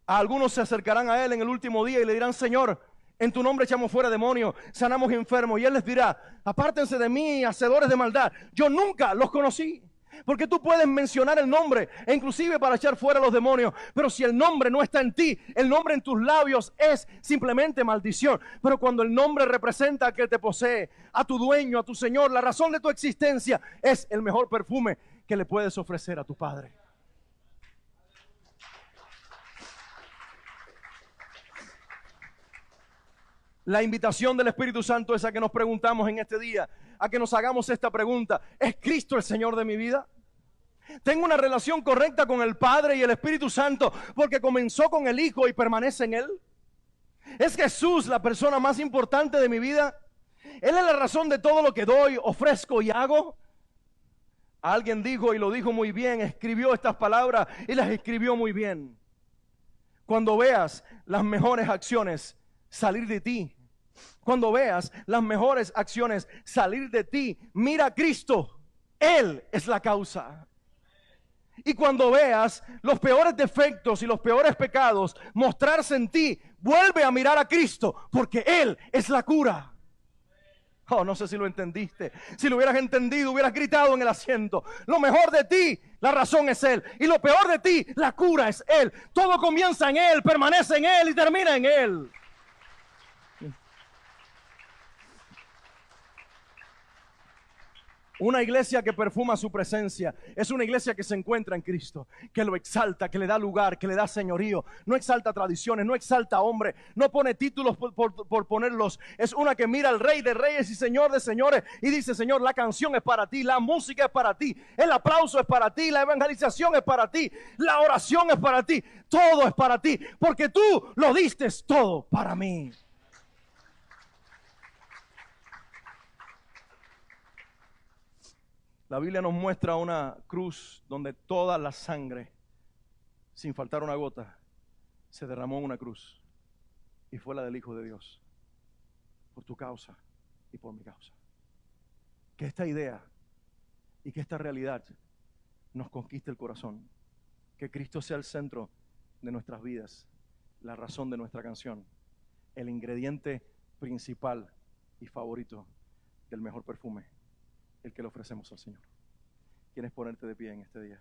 A algunos se acercarán a Él en el último día y le dirán: Señor, en tu nombre echamos fuera demonios, sanamos enfermos. Y Él les dirá: apártense de mí, hacedores de maldad, yo nunca los conocí. Porque tú puedes mencionar el nombre, e inclusive para echar fuera a los demonios, pero si el nombre no está en ti, el nombre en tus labios es simplemente maldición. Pero cuando el nombre representa a que te posee, a tu dueño, a tu Señor, la razón de tu existencia, es el mejor perfume que le puedes ofrecer a tu Padre. La invitación del Espíritu Santo es a que nos preguntamos en este día, a que nos hagamos esta pregunta: ¿es Cristo el Señor de mi vida? ¿Tengo una relación correcta con el Padre y el Espíritu Santo porque comenzó con el Hijo y permanece en Él? ¿Es Jesús la persona más importante de mi vida? ¿Él es la razón de todo lo que doy, ofrezco y hago? Alguien dijo, y lo dijo muy bien, escribió estas palabras y las escribió muy bien: cuando veas las mejores acciones salir de ti, cuando veas las mejores acciones salir de ti, mira a Cristo. Él es la causa. Y cuando veas los peores defectos y los peores pecados mostrarse en ti, vuelve a mirar a Cristo, porque Él es la cura. Oh, no sé si lo entendiste. Si lo hubieras entendido, hubieras gritado en el asiento: lo mejor de ti, la razón es Él. Y lo peor de ti, la cura es Él. Todo comienza en Él, permanece en Él y termina en Él. Una iglesia que perfuma su presencia es una iglesia que se encuentra en Cristo, que lo exalta, que le da lugar, que le da señorío. No exalta tradiciones, no exalta hombre, no pone títulos por ponerlos. Es una que mira al Rey de Reyes y Señor de Señores y dice: Señor, la canción es para ti, la música es para ti, el aplauso es para ti, la evangelización es para ti, la oración es para ti, todo es para ti, porque tú lo diste todo para mí. La Biblia nos muestra una cruz donde toda la sangre, sin faltar una gota, se derramó en una cruz. Y fue la del Hijo de Dios, por tu causa y por mi causa. Que esta idea y que esta realidad nos conquiste el corazón. Que Cristo sea el centro de nuestras vidas, la razón de nuestra canción, el ingrediente principal y favorito del mejor perfume, el que le ofrecemos al Señor. ¿Quieres ponerte de pie en este día?